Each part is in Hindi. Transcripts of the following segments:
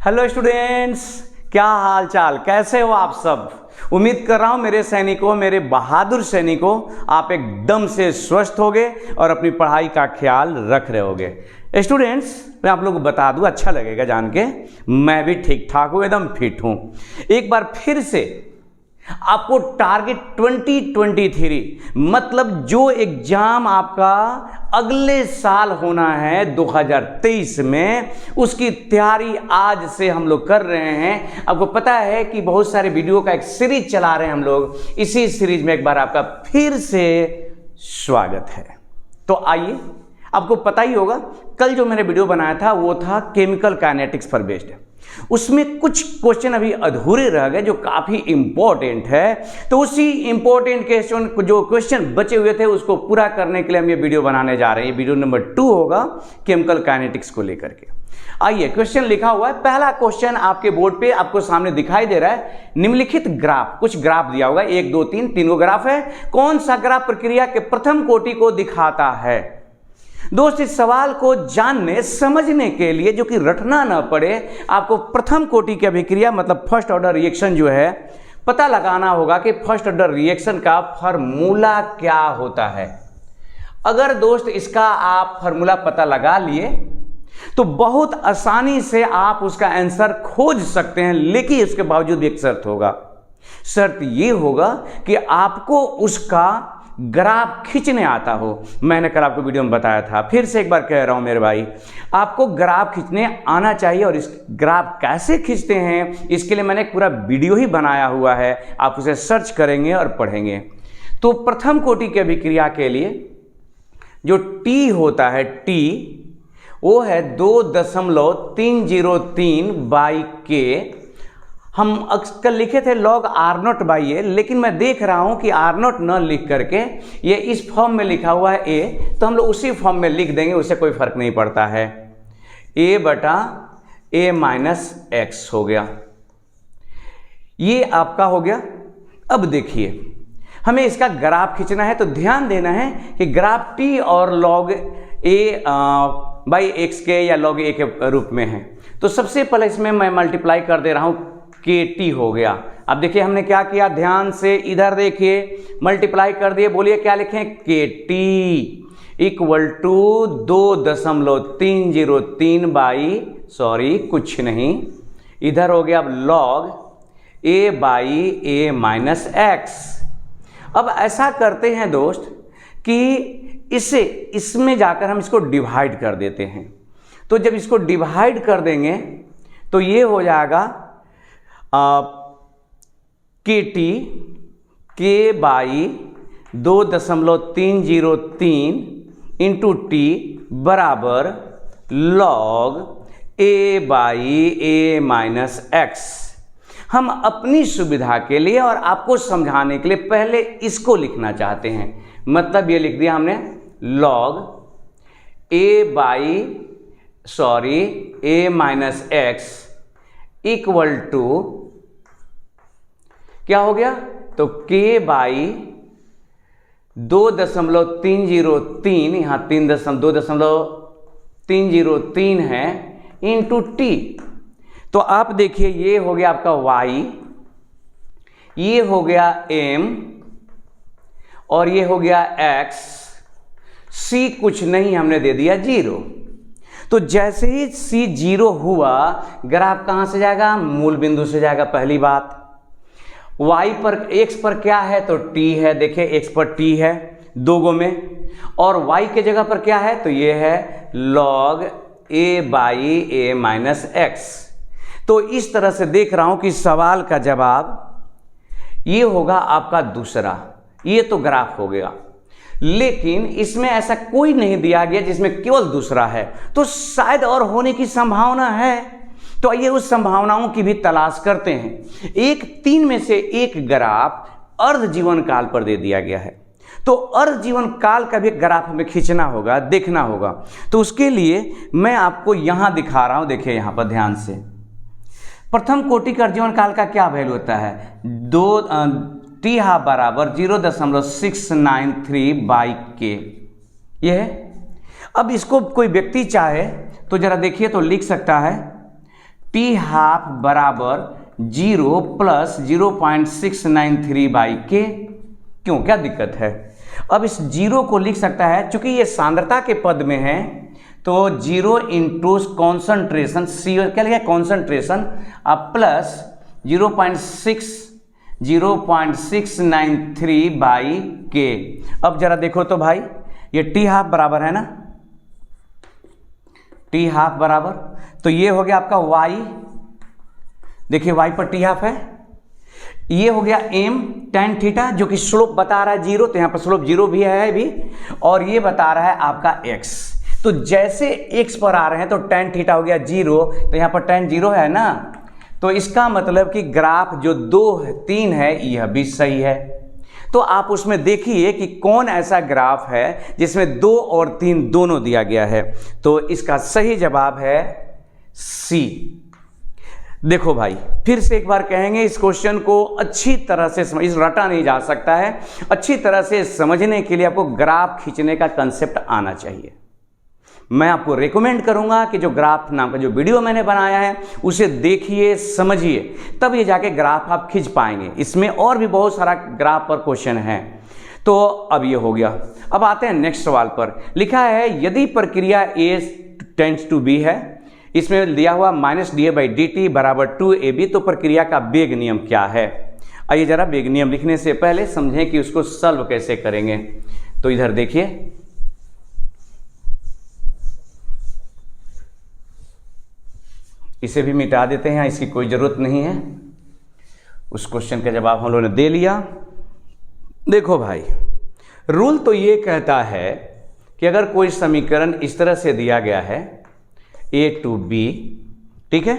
हेलो स्टूडेंट्स, क्या हाल चाल, कैसे हो आप सब। उम्मीद कर रहा हूं मेरे सैनिकों, मेरे बहादुर सैनिकों, आप एकदम से स्वस्थ होगे और अपनी पढ़ाई का ख्याल रख रहे होगे। स्टूडेंट्स, मैं आप लोगों को बता दूं, अच्छा लगेगा जान के, मैं भी ठीक ठाक हूं, एकदम फिट हूं। एक बार फिर से आपको टारगेट 2023 मतलब जो एग्जाम आपका अगले साल होना है 2023 में, उसकी तैयारी आज से हम लोग कर रहे हैं। आपको पता है कि बहुत सारे वीडियो का एक सीरीज चला रहे हैं हम लोग। इसी सीरीज में एक बार आपका फिर से स्वागत है। तो आइए, आपको पता ही होगा कल जो मैंने वीडियो बनाया था वो था केमिकल काइनेटिक्स पर बेस्ड। उसमें कुछ क्वेश्चन अभी अधूरे रह गए जो काफी इंपॉर्टेंट है। तो उसी इंपॉर्टेंट क्वेश्चन, जो क्वेश्चन बचे हुए थे, उसको पूरा करने के लिए हम ये वीडियो बनाने जा रहे हैं। ये वीडियो नंबर 2 होगा केमिकल काइनेटिक्स को लेकर के। आइए, क्वेश्चन लिखा हुआ है। पहला क्वेश्चन आपके बोर्ड पे आपको सामने दिखाई दे रहा है। निम्नलिखित ग्राफ, कुछ ग्राफ दिया होगा, 1 2 3 तीनों ग्राफ है। कौन सा ग्राफ प्रक्रिया के प्रथम कोटि को दिखाता है। दोस्त, इस सवाल को जानने समझने के लिए, जो कि रटना ना पड़े, आपको प्रथम कोटि की अभिक्रिया मतलब फर्स्ट ऑर्डर रिएक्शन जो है पता लगाना होगा कि फर्स्ट ऑर्डर रिएक्शन का फार्मूला क्या होता है। अगर दोस्त इसका आप फार्मूला पता लगा लिए तो बहुत आसानी से आप उसका आंसर खोज सकते हैं। लेकिन उसके बावजूद भी एक शर्त होगा। शर्त यह होगा कि आपको उसका ग्राफ खींचने आता हो। मैंने कल आपको वीडियो में बताया था, फिर से एक बार कह रहा हूं मेरे भाई, आपको ग्राफ खींचने आना चाहिए। और इस ग्राफ कैसे खींचते हैं इसके लिए मैंने एक पूरा वीडियो ही बनाया हुआ है, आप उसे सर्च करेंगे और पढ़ेंगे। तो प्रथम कोटि की अभिक्रिया के लिए जो टी होता है, टी वो है 2.303/K। हम अक्सर लिखे थे log R0/A, लेकिन मैं देख रहा हूं कि R0 न लिख करके ये इस फॉर्म में लिखा हुआ है A, तो हम लोग उसी फॉर्म में लिख देंगे, उससे कोई फर्क नहीं पड़ता है। A/A-X हो गया, ये आपका हो गया। अब देखिए, हमें इसका ग्राफ खींचना है, तो ध्यान देना है कि ग्राफ T और log A/X के या log A के रूप में है। तो सबसे पहले इसमें मैं मल्टीप्लाई कर दे रहा हूं, KT हो गया। अब देखिए हमने क्या किया, ध्यान से इधर देखिए, मल्टीप्लाई कर दिए। बोलिए क्या लिखें, KT इक्वल टू 2.303 कुछ नहीं, इधर हो गया अब log A/A-X। अब ऐसा करते हैं दोस्त कि इसमें जाकर हम इसको डिवाइड कर देते हैं। तो जब इसको डिवाइड कर देंगे तो ये हो जाएगा KT K/2.303 इंटू T बराबर log A/A-X। हम अपनी सुविधा के लिए और आपको समझाने के लिए पहले इसको लिखना चाहते हैं। मतलब ये लिख दिया हमने log A/A-X इक्वल टू क्या हो गया, तो K/2.303, यहां 2.303 है, इंटू T। तो आप देखिए, ये हो गया आपका Y, ये हो गया M और ये हो गया X। C कुछ नहीं, हमने दे दिया 0। तो जैसे ही C 0 हुआ, ग्राफ कहां से जाएगा, मूल बिंदु से जाएगा। पहली बात, Y पर, X पर क्या है, तो T है। देखिए X पर T है 2 गो में, और Y के जगह पर क्या है, तो ये है log A/A-X। तो इस तरह से देख रहा हूं कि सवाल का जवाब ये होगा आपका दूसरा। ये तो ग्राफ हो गया, लेकिन इसमें ऐसा कोई नहीं दिया गया जिसमें केवल दूसरा है, तो शायद और होने की संभावना है। तो आइए उस संभावनाओं की भी तलाश करते हैं। 3 में से एक ग्राफ अर्ध जीवन काल पर दे दिया गया है, तो अर्ध जीवन काल का भी ग्राफ हमें खींचना होगा, देखना होगा। तो उसके लिए मैं आपको यहां दिखा रहा हूं, देखिए यहां पर ध्यान से। प्रथम कोटि का जीवन काल का क्या वैल्यू होता है, T बराबर 0.693/K, ये है। अब इसको कोई व्यक्ति चाहे तो जरा देखिए, तो लिख सकता है टी हाफ बराबर 0 प्लस 0.693 बाई के। क्यों, क्या दिक्कत है? अब इस 0 को लिख सकता है, चूंकि ये सांद्रता के पद में है, तो 0 इंटू कॉन्सेंट्रेशन, सी क्या लिखा है, कॉन्सेंट्रेशन, अब प्लस 0.693 बाई के। अब जरा देखो तो भाई, ये टी हाफ बराबर है ना, टी हाफ बराबर, तो ये हो गया आपका y, देखिए y पर टी हाफ है, ये हो गया m tan थीटा, जो कि स्लोप बता रहा है 0, तो यहां पर स्लोप 0 भी है भी, और ये बता रहा है आपका x। तो जैसे x पर आ रहे हैं तो tan थीटा हो गया 0, तो यहां पर tan 0 है ना, तो इसका मतलब कि ग्राफ जो 2 3 है यह भी सही है। तो आप उसमें देखिए कि कौन ऐसा ग्राफ है जिसमें 2 और 3 दोनों दिया गया है। तो इसका सही जवाब है सी। देखो भाई, फिर से एक बार कहेंगे, इस क्वेश्चन को अच्छी तरह से इस रटा नहीं जा सकता है, अच्छी तरह से समझने के लिए आपको ग्राफ खींचने का कंसेप्ट आना चाहिए। मैं आपको रेकमेंड करूंगा कि जो ग्राफ नाम का जो वीडियो मैंने बनाया है उसे देखिए, समझिए, तब ये जाके ग्राफ आप खींच पाएंगे। इसमें और भी बहुत सारा ग्राफ पर क्वेश्चन है। तो अब ये हो गया। अब आते हैं नेक्स्ट सवाल पर। लिखा है यदि प्रक्रिया A टेंड्स टू B है, इसमें दिया हुआ -dA/dt बराबर 2AB, तो प्रक्रिया का वेग नियम क्या है? आइए जरा वेग नियम लिखने से पहले समझें कि उसको सॉल्व कैसे करेंगे। तो इधर देखिए, इसे भी मिटा देते हैं, इसकी कोई ज़रूरत नहीं है। उस क्वेश्चन का जवाब हम लोगों ने दे लिया। देखो भाई, रूल तो ये कहता है कि अगर कोई समीकरण इस तरह से दिया गया है A to B, ठीक है,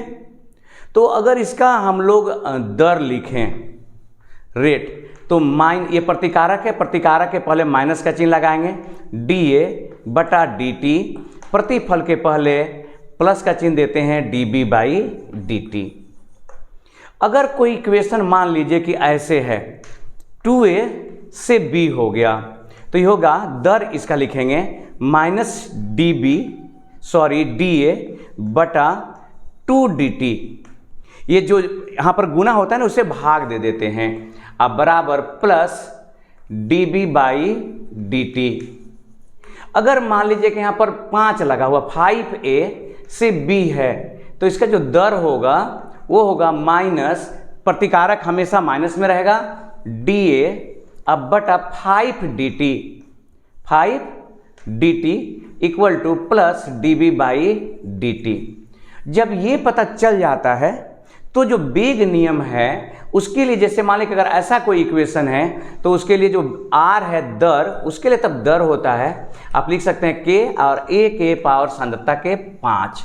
तो अगर इसका हम लोग दर लिखें, रेट, तो ये प्रतिकारक है, प्रतिकारक के पहले माइनस का चिन्ह लगाएंगे, dA/dt, प्रतिफल के पहले प्लस का चिन्ह देते हैं dB/dt। अगर कोई इक्वेशन मान लीजिए कि ऐसे है, 2A से B हो गया, तो ये होगा, दर इसका लिखेंगे -dA/2dt। ये जो यहां पर गुना होता है ना, उसे भाग दे देते हैं, अब बराबर प्लस dB/dt। अगर मान लीजिए कि यहां पर 5 लगा हुआ, 5A से B है, तो इसका जो दर होगा वो होगा माइनस, प्रतिकारक हमेशा माइनस में रहेगा, dA/5dt, 5dt equal two plus dB/dt। जब ये पता चल जाता है तो जो वेग नियम है उसके लिए, जैसे मान लीजिए अगर ऐसा कोई इक्वेशन है, तो उसके लिए जो R है दर, उसके लिए तब दर होता है, आप लिख सकते हैं K और A के पावर सांद्रता के 5।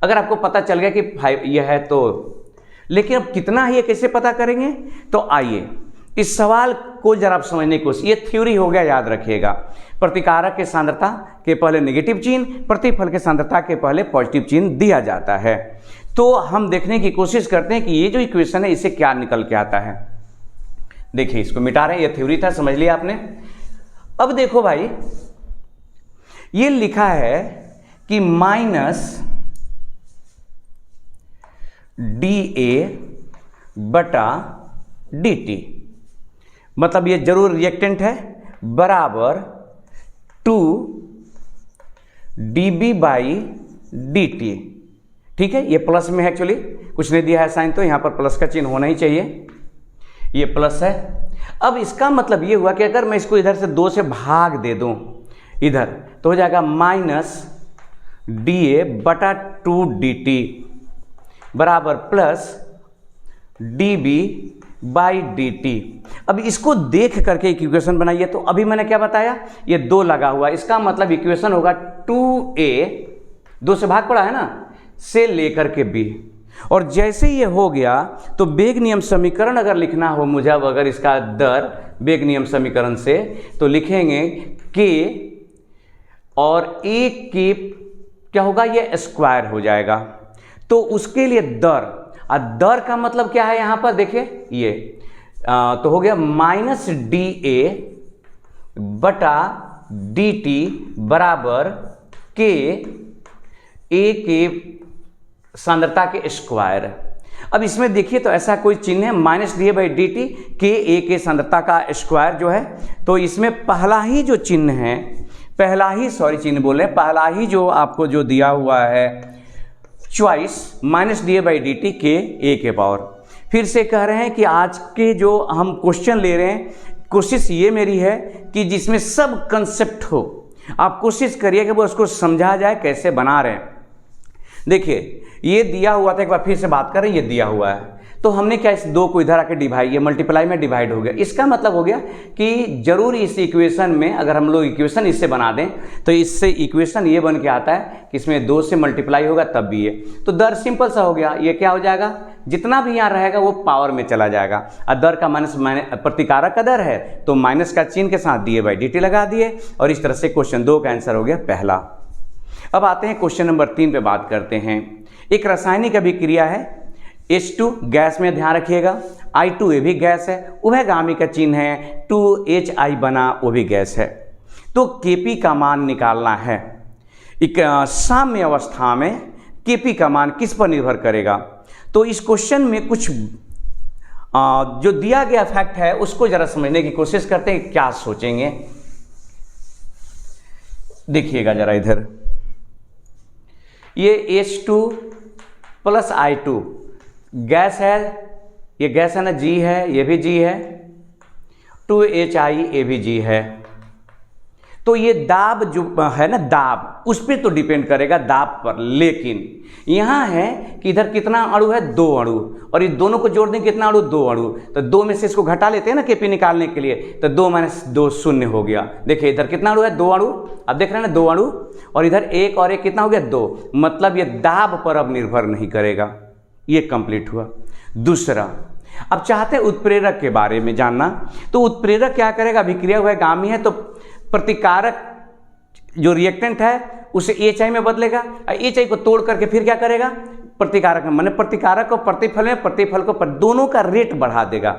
अगर आपको पता चल गया कि 5 यह है तो, लेकिन अब कितना है ये कैसे पता करेंगे? तो आइए इस सवाल को जरा आप समझने की कोशिश, ये थ्योरी हो गया, याद रखिएगा। प्रतिकारक के सांद्रता के पहले नेगेटिव चिन्ह, प्रतिफल के सांद्रता के पहले पॉजिटिव चिन्ह दिया जाता है। तो हम देखने की कोशिश करते हैं कि ये जो इक्वेशन है इसे क्या निकल के आता है। देखिए, इसको मिटा रहे हैं, ये थ्योरी था, समझ लिया आपने। अब देखो भाई, ये लिखा है कि -dA/dt, मतलब ये जरूर रिएक्टेंट है, बराबर 2 dB/dt। ठीक है, ये प्लस में है, एक्चुअली कुछ नहीं दिया है साइन, तो यहां पर प्लस का चिन्ह होना ही चाहिए, ये प्लस है। अब इसका मतलब ये हुआ कि अगर मैं इसको इधर से 2 से भाग दे दूं इधर, तो हो जाएगा -dA/2dt बराबर प्लस dB/dt। अब इसको देख करके इक्वेशन बनाइए। तो अभी मैंने क्या बताया, ये 2 लगा हुआ, इसका मतलब इक्वेशन होगा 2A, 2 से भाग पड़ा है ना, से लेकर के B। और जैसे ये हो गया तो वेग नियम समीकरण अगर लिखना हो मुझे, अगर इसका दर वेग नियम समीकरण से, तो लिखेंगे K और A के क्या होगा, ये स्क्वायर हो जाएगा। तो उसके लिए दर, दर का मतलब क्या है यहां पर देखिए, ये तो हो गया -dA/dt बराबर K A के सांद्रता के स्क्वायर। अब इसमें देखिए तो ऐसा कोई चिन्ह है minus D by D T के ए के सांद्रता का स्क्वायर जो है, तो इसमें पहला ही जो चिन्ह है, पहला ही जो आपको जो दिया हुआ है choice minus D by D T के ए के पावर। फिर से कह रहे हैं कि आज के जो हम क्वेश्चन ले रहे हैं, कोशिश ये मेरी है कि जिसमें सब कंसेप्ट हो, आप कोशिश करिए कि वो उसको समझा जाए कैसे बना रहे हैं। देखिए ये दिया हुआ था, एक बार फिर से बात करें, ये दिया हुआ है तो हमने क्या इस दो को इधर आके डिवाइड, ये मल्टीप्लाई में डिवाइड हो गया। इसका मतलब हो गया कि जरूर इस इक्वेशन में अगर हम लोग इक्वेशन इससे बना दें तो इससे इक्वेशन ये बन के आता है कि इसमें 2 से मल्टीप्लाई होगा तब भी ये, तो दर सिंपल सा हो गया। ये क्या हो जाएगा, जितना भी यहाँ रहेगा वो पावर में चला जाएगा। और दर का माइनस प्रतिकारक का दर है तो माइनस का चिन्ह के साथ डी बाई डी टी लगा दिए, और इस तरह से क्वेश्चन 2 का आंसर हो गया पहला। अब आते हैं क्वेश्चन नंबर 3 पे बात करते हैं। एक रासायनिक अभिक्रिया है, H2 गैस में ध्यान रखिएगा, I2 ये भी गैस है, उभयगामी का चिन्ह है, 2HI बना वो भी गैस है। तो Kp का मान निकालना है। एक साम्य अवस्था में Kp का मान किस पर निर्भर करेगा, तो इस क्वेश्चन में कुछ जो दिया गया फैक्ट है उसको जरा समझने की कोशिश करते हैं, क्या सोचेंगे। देखिएगा जरा इधर, ये H2 प्लस I2 गैस है, ये गैस है ना, G है, ये भी G है, 2HI ये भी G है। तो ये दाब जो है ना, दाब उस पर तो डिपेंड करेगा, दाब पर। लेकिन यहाँ है कि इधर कितना अणु है, 2 अणु, और ये दोनों को जोड़ दें कितना अणु, 2 अणु। तो 2 में से इसको घटा लेते हैं ना Kp निकालने के लिए, तो 2 माइनस 2 0 हो गया। देखिए इधर कितना अणु है, 2 अणु, अब देख रहे हैं ना 2 अणु, और इधर 1 और 1 कितना हो गया, 2। मतलब ये दाब पर अब निर्भर नहीं करेगा। ये कंप्लीट हुआ। दूसरा, अब चाहते हैं उत्प्रेरक के बारे में जानना, तो उत्प्रेरक क्या करेगा, अभिक्रिया उभयगामी है तो प्रतिकारक जो रिएक्टेंट है उसे HI में बदलेगा, HI को तोड़ करके फिर क्या करेगा, प्रतिकारक में, माने प्रतिकारक को प्रतिफल में, प्रतिफल को दोनों का रेट बढ़ा देगा।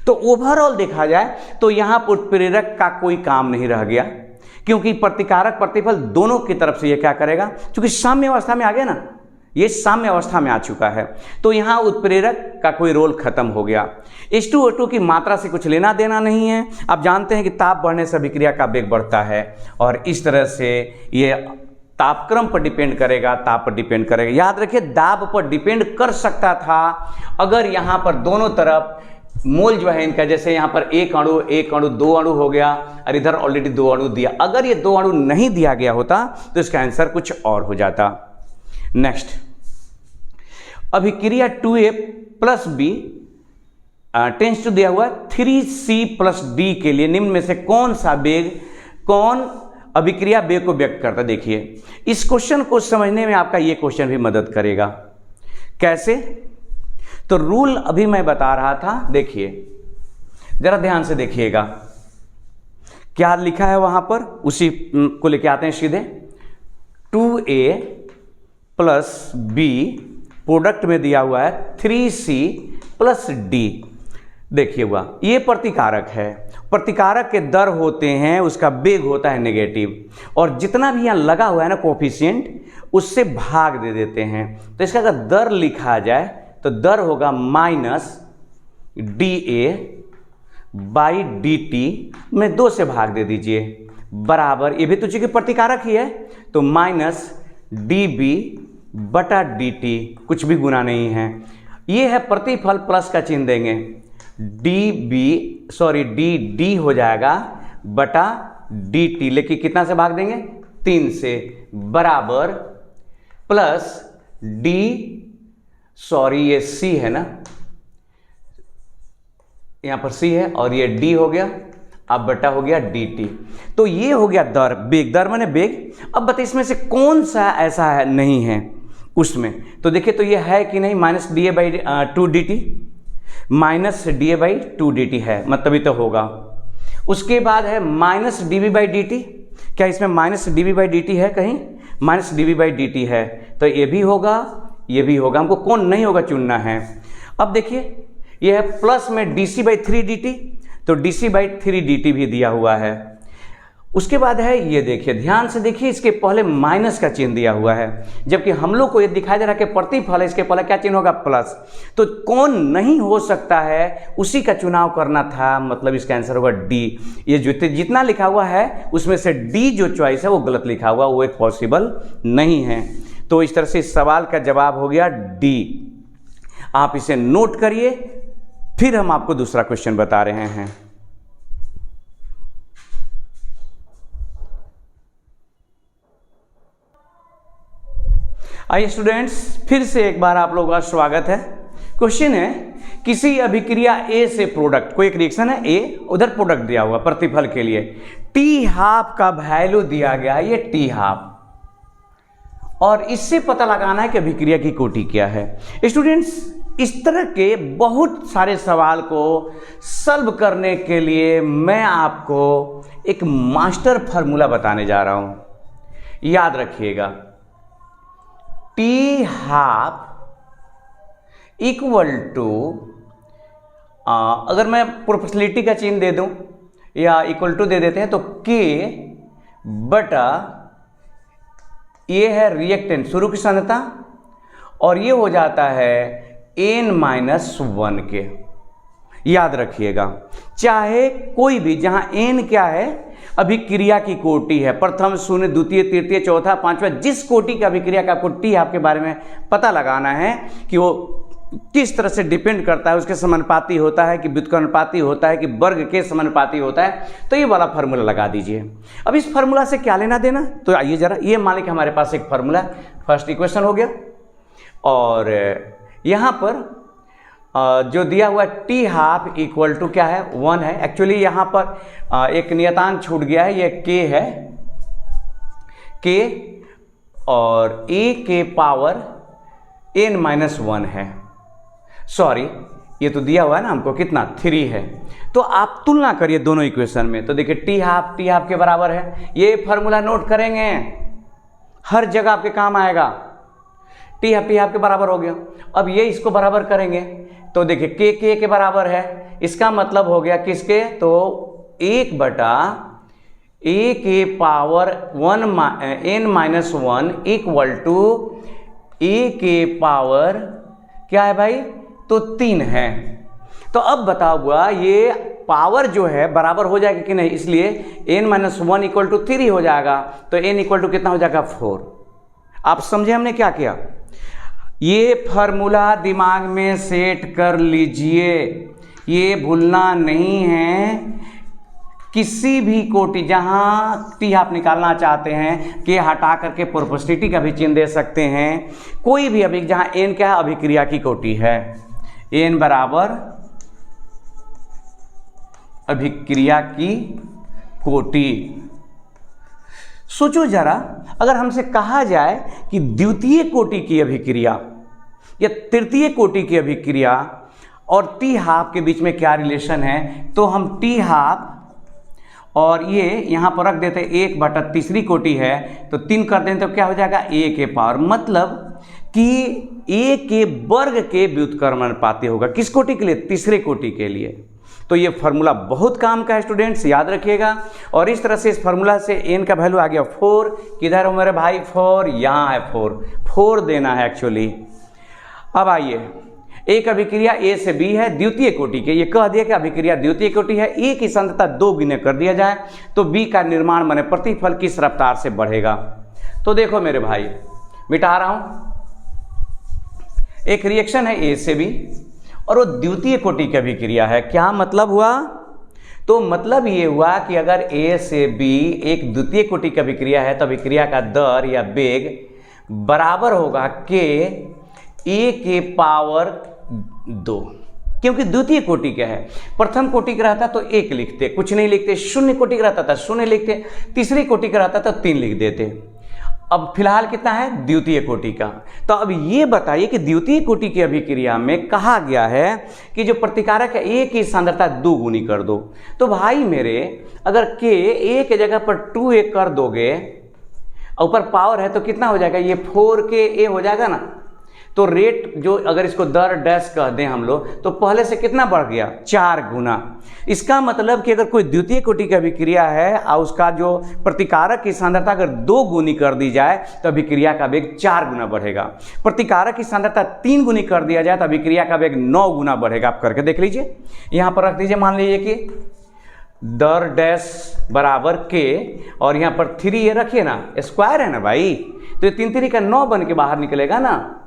तो ओवरऑल देखा जाए तो यहां पर उत्प्रेरक का कोई काम नहीं रह गया, क्योंकि प्रतिकारक प्रतिफल दोनों की तरफ से ये क्या करेगा, क्योंकि साम्य अवस्था में आ गया ना, ये साम्य अवस्था में आ चुका है, तो यहाँ उत्प्रेरक का कोई रोल खत्म हो गया। H2O2 की मात्रा से कुछ लेना देना नहीं है। आप जानते हैं कि ताप बढ़ने से अभिक्रिया का वेग बढ़ता है, और इस तरह से ये तापक्रम पर डिपेंड करेगा, ताप पर डिपेंड करेगा। याद रखिए दाब पर डिपेंड कर सकता था अगर यहाँ पर दोनों तरफ मोल जो है इनका, जैसे यहाँ पर एक अणु 2 अणु हो गया, और इधर ऑलरेडी 2 अणु दिया। अगर ये 2 अणु नहीं दिया गया होता तो इसका आंसर कुछ और हो जाता। नेक्स्ट, अभिक्रिया 2A plus B tense to दिया हुआ 3C प्लस D के लिए निम्न में से कौन सा वेग, कौन अभिक्रिया वेग को व्यक्त करता है। देखिए इस क्वेश्चन को समझने में आपका ये क्वेश्चन भी मदद करेगा। कैसे, तो रूल अभी मैं बता रहा था, देखिए जरा ध्यान से देखिएगा क्या लिखा है वहां पर, उसी को लेके आते हैं सीधे। 2A प्लस B प्रोडक्ट में दिया हुआ है 3C प्लस D। देखिए हुआ, ये प्रतिकारक है, प्रतिकारक के दर होते हैं, उसका वेग होता है नेगेटिव, और जितना भी यहाँ लगा हुआ है ना कोफिशिएंट, उससे भाग दे देते हैं। तो इसका अगर दर लिखा जाए तो दर होगा माइनस DA बाई DT में 2 से भाग दे दीजिए, बराबर, ये भी तो चूंकि प्रतिकारक ही है तो माइनस DB बटा DT, कुछ भी गुना नहीं है। ये है प्रतिफल, प्लस का चिन्ह देंगे, DD हो जाएगा बटा DT, लेकिन कितना से भाग देंगे, 3 से, बराबर प्लस ये C है ना, यहां पर C है और ये D हो गया, अब बटा हो गया DT। तो ये हो गया दर, वेग, दर माने वेग। अब बताइए इसमें से कौन सा ऐसा है नहीं है उसमें, तो देखिए तो ये है कि नहीं, minus DA by 2DT, minus DA by 2DT है, मतलब ही तो होगा। उसके बाद है माइनस DB बाई DT, क्या इसमें माइनस DB बाई DT है, कहीं माइनस DB बाई DT है, तो ये भी होगा, ये भी होगा, हमको कौन नहीं होगा चुनना है। अब देखिए ये है प्लस में DC बाई 3DT, तो DC बाई 3DT भी दिया हुआ है। उसके बाद है ये, देखिए ध्यान से देखिए, इसके पहले माइनस का चिन्ह दिया हुआ है, जबकि हम लोग को ये दिखाई दे रहा है कि प्रतिफल है, इसके पहले क्या चिन्ह होगा, प्लस। तो कौन नहीं हो सकता है उसी का चुनाव करना था, मतलब इसका आंसर होगा डी। ये जितना लिखा हुआ है उसमें से डी जो चॉइस है वो गलत लिखा हुआ, वो एक पॉसिबल नहीं है। तो इस तरह से इस सवाल का जवाब हो गया डी। आप इसे नोट करिए, फिर हम आपको दूसरा क्वेश्चन बता रहे हैं। आइए स्टूडेंट्स, फिर से एक बार आप लोगों का स्वागत है। क्वेश्चन है, किसी अभिक्रिया ए से प्रोडक्ट, कोई एक रिएक्शन है ए, उधर प्रोडक्ट दिया हुआ प्रतिफल के लिए, टी हाफ का वैल्यू दिया गया है, ये टी हाफ, और इससे पता लगाना है कि अभिक्रिया की कोटि क्या है। स्टूडेंट्स, इस तरह के बहुत सारे सवाल को सॉल्व करने के लिए मैं आपको एक मास्टर फार्मूला बताने जा रहा हूं, याद रखिएगा। टी हाफ इक्वल टू, अगर मैं प्रोपोर्शनलिटी का चिन्ह दे दूं या इक्वल टू दे देते हैं तो के बटा, ये है रिएक्टेंट शुरू की सांद्रता, और ये हो जाता है n-1 के। याद रखिएगा, चाहे कोई भी, जहां n क्या है, अभिक्रिया की कोटि है, प्रथम, शून्य, द्वितीय, तृतीय, चौथा, पांचवा, जिस कोटि का अभिक्रिया का आपको टी हाफ के बारे में पता लगाना है कि वो किस तरह से डिपेंड करता है, उसके समानुपाती होता है कि व्युत्क्रमानुपाती होता है कि वर्ग के समानुपाती होता है, तो ये वाला फार्मूला लगा दीजिए। अब इस फार्मूला से क्या लेना देना, तो आइए जरा, ये मान लीजिए हमारे पास एक फार्मूला, फर्स्ट इक्वेशन हो गया, और यहाँ पर जो दिया हुआ टी हाफ इक्वल टू क्या है, 1 है। एक्चुअली यहाँ पर एक नियतांक छूट गया है, ये के है, के, और ए के पावर n-1 है। सॉरी, ये तो दिया हुआ है ना हमको, कितना, 3 है। तो आप तुलना करिए दोनों इक्वेशन में, तो देखिए टी हाफ के बराबर है, ये फार्मूला नोट करेंगे, हर जगह आपके काम आएगा। टी हाफ के बराबर हो गया। अब ये इसको बराबर करेंगे तो देखिए के के बराबर है, इसका मतलब हो गया किसके, तो 1 बटा ए के पावर n-1 इक्वल टू ए के पावर क्या है भाई, तो 3 है। तो अब बताओ हुआ, ये पावर जो है बराबर हो जाएगा कि नहीं, इसलिए n-1 इक्वल टू 3 हो जाएगा, तो n इक्वल टू कितना हो जाएगा, 4। आप समझे हमने क्या किया, ये फार्मूला दिमाग में सेट कर लीजिए, ये भूलना नहीं है। किसी भी कोटि, जहां टी हाफ निकालना चाहते हैं, के हटा करके प्रोपोर्शनलिटी का भी चिन्ह दे सकते हैं। कोई भी अभी, जहां n क्या है, अभिक्रिया की कोटि है, n बराबर अभिक्रिया की कोटि। सोचो जरा, अगर हमसे कहा जाए कि द्वितीय कोटि की अभिक्रिया या तृतीय कोटि की अभिक्रिया और टी हाफ के बीच में क्या रिलेशन है, तो हम टी हाफ और ये यहाँ पर रख देते, 1 बटा तीसरी कोटि है तो 3 कर दें तो क्या हो जाएगा, a के पावर, मतलब कि a के वर्ग के व्युत्क्रमानुपाती होगा। किस कोटि के लिए, तीसरे कोटि के लिए। तो ये फार्मूला बहुत काम का है स्टूडेंट्स, याद रखिएगा। और इस तरह से इस फार्मूला से n का वैल्यू आ गया 4, किधर हो मेरे भाई, 4, यहाँ है 4 देना है एक्चुअली। अब आइए, एक अभिक्रिया ए से बी है, द्वितीय कोटि के, ये कह दिया कि अभिक्रिया द्वितीय कोटि है, ए की सांद्रता 2 गुने कर दिया जाए तो बी का निर्माण माने प्रतिफल किस रफ्तार से बढ़ेगा। तो देखो मेरे भाई, मिटा रहा हूं, एक रिएक्शन है ए से बी और वो द्वितीय कोटि की अभिक्रिया है। क्या मतलब हुआ, तो मतलब ये हुआ कि अगर ए से बी एक द्वितीय कोटि की अभिक्रिया है तो अभिक्रिया का दर या वेग बराबर होगा के ए के पावर 2, क्योंकि द्वितीय कोटि क्या है, प्रथम कोटि का रहता तो 1 लिखते, कुछ नहीं लिखते, शून्य कोटि का रहता था 0 लिखते, तीसरी कोटि का रहता तो 3 लिख देते। अब फिलहाल कितना है, द्वितीय कोटि का। तो अब ये बताइए कि द्वितीय कोटि की अभिक्रिया में कहा गया है कि जो प्रतिकारक है ए की सांद्रता 2 गुनी कर दो। तो भाई मेरे, अगर के ए के जगह पर 2a कर दोगे, ऊपर पावर है तो कितना हो जाएगा, ये 4k a हो जाएगा ना। तो रेट जो अगर इसको दर डैश कह दें हम लोग तो पहले से कितना बढ़ गया 4 गुना। इसका मतलब कि अगर कोई द्वितीय कोटि की अभिक्रिया है और उसका जो प्रतिकारक की सांद्रता अगर 2 गुनी कर दी जाए तो अभिक्रिया का वेग 4 गुना बढ़ेगा। प्रतिकारक की सांद्रता 3 गुनी कर दिया जाए तो अभिक्रिया का वेग 9 गुना बढ़ेगा। आप करके देख लीजिए, यहां पर रख दीजिए, मान लीजिए कि दर डैश बराबर के और यहाँ पर 3 ये रखिए ना, स्क्वायर है ना भाई, तो ये 3 3 का 9 बन के बाहर निकलेगा ना।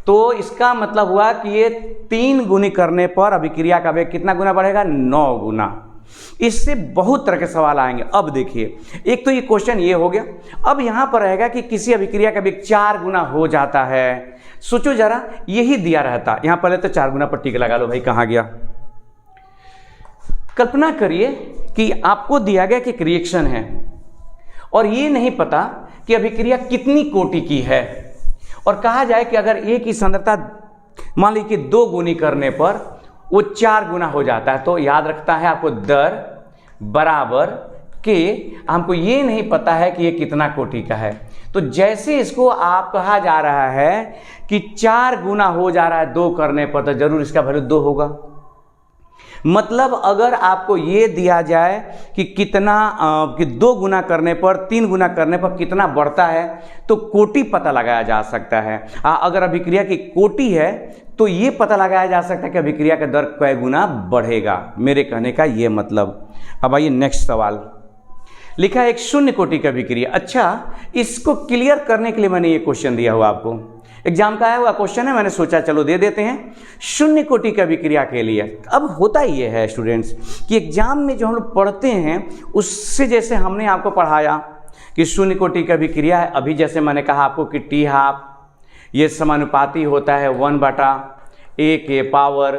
तो इसका मतलब हुआ कि ये 3 गुनी करने पर अभिक्रिया का वेग कितना गुना बढ़ेगा 9 गुना। इससे बहुत तरह के सवाल आएंगे। अब देखिए, एक तो ये क्वेश्चन ये हो गया। अब यहाँ पर रहेगा कि किसी अभिक्रिया का वेग 4 गुना हो जाता है। सोचो जरा, यही दिया रहता, यहाँ पहले तो 4 गुना पर टिक लगा लो भाई, कहाँ गया। कल्पना करिए कि आपको दिया गया कि एक रिएक्शन है और ये नहीं पता कि अभिक्रिया कितनी कोटि की है, और कहा जाए कि अगर ए की सांद्रता मान लीजिए कि 2 गुनी करने पर वो 4 गुना हो जाता है, तो याद रखता है आपको दर बराबर के, हमको ये नहीं पता है कि ये कितना कोटि का है। तो जैसे इसको आप कहा जा रहा है कि 4 गुना हो जा रहा है 2 करने पर, तो जरूर इसका वैल्यू 2 होगा। मतलब अगर आपको ये दिया जाए कि कितना कि 2 गुना करने पर 3 गुना करने पर कितना बढ़ता है, तो कोटि पता लगाया जा सकता है। अगर अभिक्रिया की कोटि है तो ये पता लगाया जा सकता है कि अभिक्रिया का दर कै गुना बढ़ेगा। मेरे कहने का ये मतलब। अब आइए नेक्स्ट सवाल, लिखा है एक शून्य कोटि का अभिक्रिया। अच्छा, इसको क्लियर करने के लिए मैंने ये क्वेश्चन दिया हुआ आपको, एग्जाम का आया हुआ क्वेश्चन है, मैंने सोचा चलो दे देते हैं शून्य कोटि की अभिक्रिया के लिए। अब होता ये है स्टूडेंट्स कि एग्जाम में जो हम लोग पढ़ते हैं उससे, जैसे हमने आपको पढ़ाया कि शून्य कोटि की अभिक्रिया है, अभी जैसे मैंने कहा आपको कि टी हाफ ये समानुपाती होता है 1/a के पावर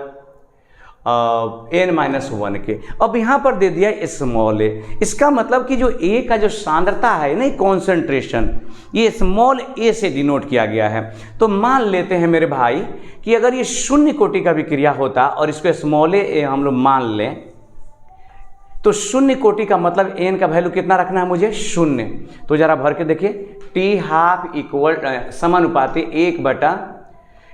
n-1 के। अब यहाँ पर दे दिया स्मॉल ए, इसका मतलब कि जो ए का जो सांद्रता है ना, कॉन्सेंट्रेशन, ये स्मॉल ए से डिनोट किया गया है। तो मान लेते हैं मेरे भाई कि अगर ये शून्य कोटि का अभिक्रिया होता और इसको स्मॉल ए हम लोग मान लें, तो शून्य कोटि का मतलब एन का वैल्यू कितना रखना है मुझे 0। तो जरा भर के देखिए, टी हाफ इक्वल समानुपाती 1/,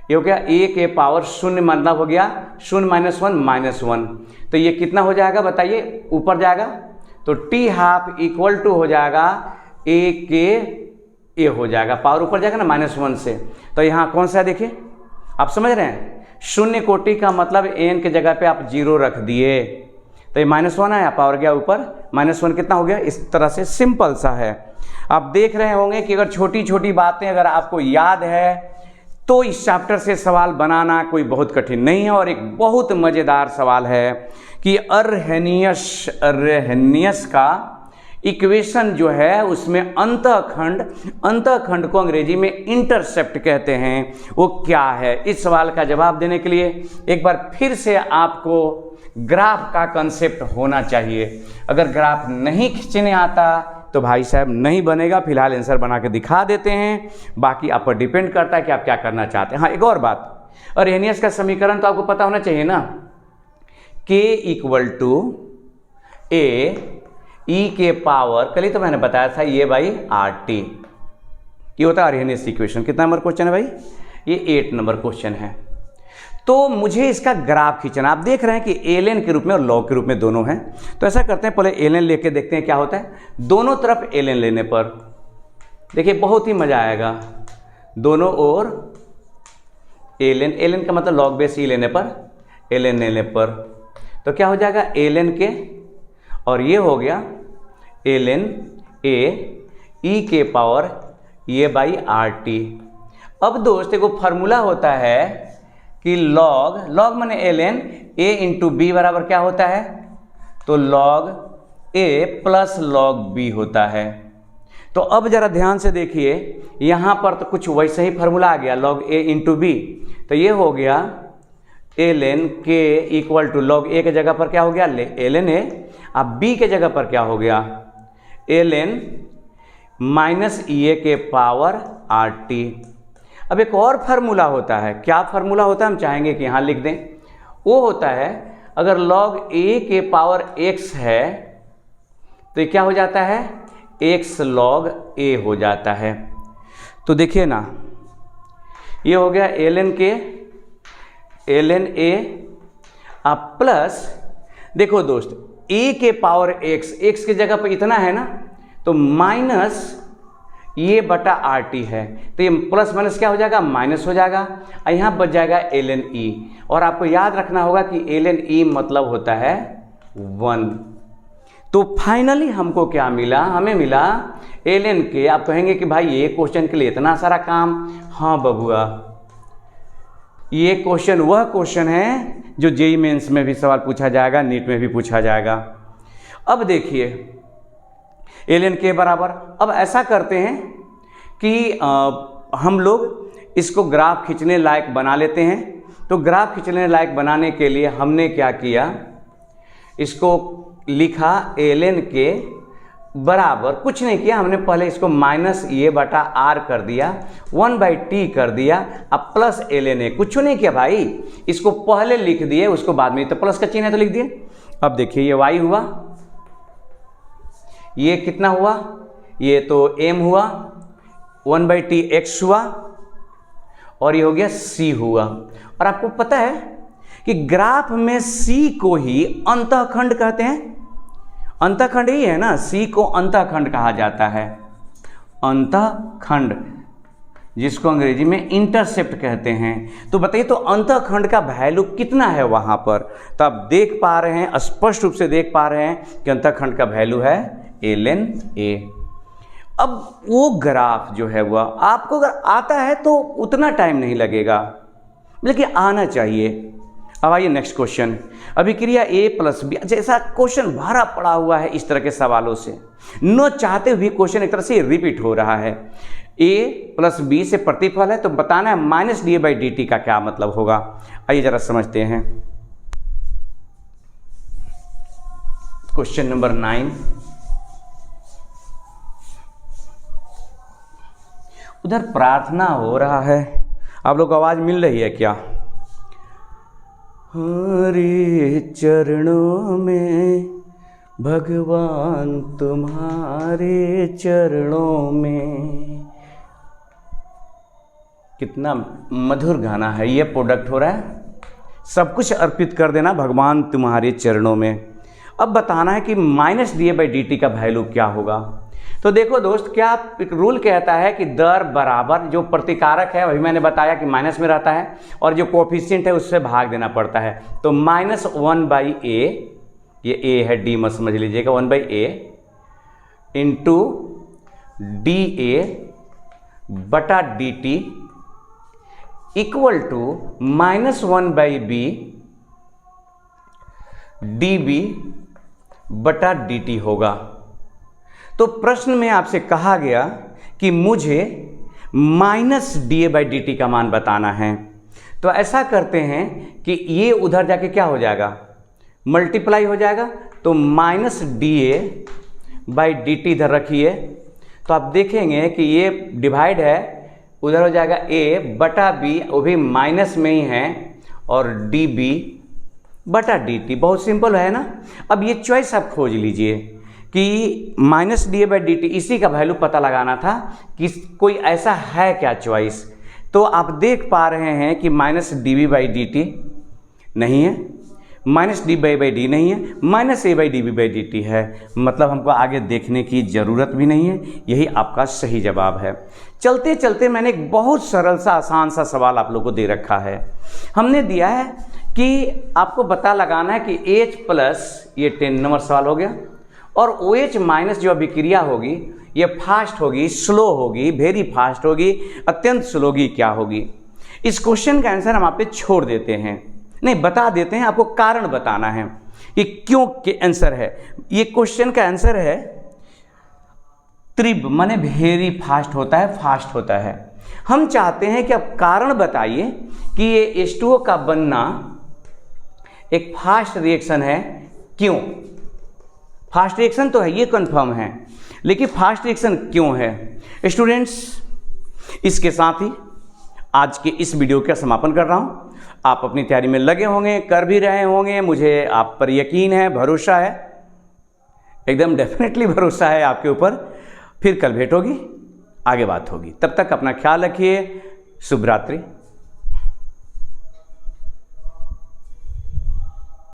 ये हो गया a के पावर 0, मतलब हो गया 0 - 1 -1। तो ये कितना हो जाएगा बताइए, ऊपर जाएगा तो टी हाफ इक्वल टू हो जाएगा a के a हो जाएगा, पावर ऊपर जाएगा ना -1 से। तो यहाँ कौन सा है देखिए, आप समझ रहे हैं, शून्य कोटि का मतलब n के जगह पे आप 0 रख दिए, तो ये -1 आया, पावर गया ऊपर, -1 कितना हो गया। इस तरह से सिंपल सा है। आप देख रहे होंगे कि अगर छोटी छोटी बातें अगर आपको याद है तो इस चैप्टर से सवाल बनाना कोई बहुत कठिन नहीं है। और एक बहुत मज़ेदार सवाल है कि अर्हेनियस का इक्वेशन जो है उसमें अंतःखंड को अंग्रेजी में इंटरसेप्ट कहते हैं, वो क्या है। इस सवाल का जवाब देने के लिए एक बार फिर से आपको ग्राफ का कंसेप्ट होना चाहिए। अगर ग्राफ नहीं खींचने आता तो भाई साहब नहीं बनेगा। फिलहाल आंसर बना के दिखा देते हैं, बाकी आप पर डिपेंड करता है कि आप क्या करना चाहते हैं। हाँ, एक और बात, अर्हेनियस का समीकरण तो आपको पता होना चाहिए ना, k = a e के पावर, कल ही तो मैंने बताया था ये भाई RT, ये होता है अर्हेनियस इक्वेशन। कितना नंबर क्वेश्चन है भाई, ये 8 नंबर क्वेश्चन है। तो मुझे इसका ग्राफ खींचना, आप देख रहे हैं कि ln के रूप में और log के रूप में दोनों हैं। तो ऐसा करते हैं, पहले ln लेके देखते हैं क्या होता है। दोनों तरफ ln लेने पर देखिए बहुत ही मजा आएगा, दोनों ओर ln का मतलब log बेस e लेने पर, ln लेने पर तो क्या हो जाएगा ln के, और ये हो गया ln a e के पावर ये बाई RT। अब दोस्त एक फार्मूला होता है कि log माने ln a × b बराबर क्या होता है, तो log a + log b होता है। तो अब जरा ध्यान से देखिए, यहाँ पर तो कुछ वैसे ही फार्मूला आ गया, log a × b, तो ये हो गया ln k = log a के जगह पर क्या हो गया ln a, अब b के जगह पर क्या हो गया ln -ea के पावर RT। अब एक और फार्मूला होता है, क्या फार्मूला होता है हम चाहेंगे कि यहाँ लिख दें, वो होता है अगर log a के पावर x है तो ये क्या हो जाता है x log a हो जाता है। तो देखिए ना, ये हो गया ln a प्लस, देखो दोस्त, a के पावर x की जगह पर इतना है ना, तो माइनस ये बटा RT है, तो ये प्लस माइनस क्या हो जाएगा, माइनस हो जाएगा, और यहाँ बच जाएगा ln e। और आपको याद रखना होगा कि ln e मतलब होता है 1। तो फाइनली हमको क्या मिला, हमें मिला ln के। आप कहेंगे कि भाई ये क्वेश्चन के लिए इतना सारा काम। हाँ बबुआ, ये क्वेश्चन वह क्वेश्चन है जो जेईई मेंस में भी सवाल पूछा जाएगा, नीट में भी पूछा जाएगा। अब देखिए ln के बराबर, अब ऐसा करते हैं कि हम लोग इसको ग्राफ खींचने लायक बना लेते हैं। तो ग्राफ खींचने लायक बनाने के लिए हमने क्या किया, इसको लिखा ln के बराबर, कुछ नहीं किया हमने, पहले इसको माइनस ये बटा r कर दिया, 1/t कर दिया, अब प्लस ln a, कुछ नहीं किया भाई, इसको पहले लिख दिए, उसको बाद में, तो प्लस का चिन्ह है तो लिख दिए। अब देखिए ये y हुआ, ये कितना हुआ, ये तो m हुआ, 1/t x हुआ, और ये हो गया c हुआ। और आपको पता है कि ग्राफ में c को ही अंतःखंड कहते हैं, अंतःखंड ही है ना, c को अंतःखंड कहा जाता है, अंतःखंड, जिसको अंग्रेजी में इंटरसेप्ट कहते हैं। तो बताइए, तो अंतःखंड का वैल्यू कितना है वहां पर, तो आप देख पा रहे हैं, स्पष्ट रूप से देख पा रहे हैं कि अंतःखंड का वैल्यू है ln a। अब वो ग्राफ जो है वह आपको अगर आता है तो उतना टाइम नहीं लगेगा, लेकिन आना चाहिए। अब आइए नेक्स्ट क्वेश्चन, अभिक्रिया a प्लस बी। अच्छा, ऐसा क्वेश्चन भरा पड़ा हुआ है इस तरह के सवालों से, न चाहते हुए क्वेश्चन एक तरह से रिपीट हो रहा है। a प्लस बी से प्रतिफल है, तो बताना है माइनस da/dt का क्या मतलब होगा। आइए जरा समझते हैं। क्वेश्चन नंबर 9, उधर प्रार्थना हो रहा है, आप लोग को आवाज मिल रही है क्या? हरे चरणों में भगवान, तुम्हारे चरणों में। कितना मधुर गाना है, ये प्रोडक्ट हो रहा है, सब कुछ अर्पित कर देना भगवान तुम्हारे चरणों में। अब बताना है कि माइनस da/dt का वैल्यू क्या होगा। तो देखो दोस्त, क्या एक रूल कहता है कि दर बराबर, जो प्रतिकारक है वही मैंने बताया कि माइनस में रहता है, और जो कोफिशिएंट है उससे भाग देना पड़ता है। तो -1/a, ये a है, d मत समझ लीजिएगा, 1/a into da/dt equal to -1/b db/dt होगा। तो प्रश्न में आपसे कहा गया कि मुझे माइनस da/dt का मान बताना है। तो ऐसा करते हैं कि ये उधर जाके क्या हो जाएगा, मल्टीप्लाई हो जाएगा। तो माइनस da/dt इधर रखिए, तो आप देखेंगे कि ये डिवाइड है, उधर हो जाएगा a/b, वो भी माइनस में ही है, और db/dt। बहुत सिंपल है ना। अब ये चॉइस आप खोज लीजिए कि माइनस da/dt, इसी का वैल्यू पता लगाना था कि कोई ऐसा है क्या चॉइस। तो आप देख पा रहे हैं कि माइनस db/dt नहीं है, माइनस d/d नहीं है, माइनस a/db/dt है। मतलब हमको आगे देखने की ज़रूरत भी नहीं है, यही आपका सही जवाब है। चलते चलते मैंने एक बहुत सरल सा आसान सा सवाल आप लोग को दे रखा है। हमने दिया है कि आपको पता लगाना है कि H प्लस, ये 10 नंबर सवाल हो गया, और OH माइनस जो अभिक्रिया होगी ये फास्ट होगी, स्लो होगी, वेरी फास्ट होगी, अत्यंत स्लो होगी, क्या होगी। इस क्वेश्चन का आंसर हम आप पे छोड़ देते हैं, नहीं बता देते हैं, आपको कारण बताना है कि क्यों के आंसर है। ये क्वेश्चन का आंसर है त्रिब, माने वेरी फास्ट होता है, फास्ट होता है। हम चाहते हैं कि आप कारण बताइए कि ये H2O का बनना एक फास्ट रिएक्शन है, क्यों। फास्ट रिएक्शन तो है, ये कंफर्म है, लेकिन फास्ट रिएक्शन क्यों है। स्टूडेंट्स, इसके साथ ही आज के इस वीडियो का समापन कर रहा हूं। आप अपनी तैयारी में लगे होंगे, कर भी रहे होंगे, मुझे आप पर यकीन है, भरोसा है, एकदम डेफिनेटली भरोसा है आपके ऊपर। फिर कल भेंट होगी, आगे बात होगी। तब तक अपना ख्याल रखिए। शुभ रात्रि।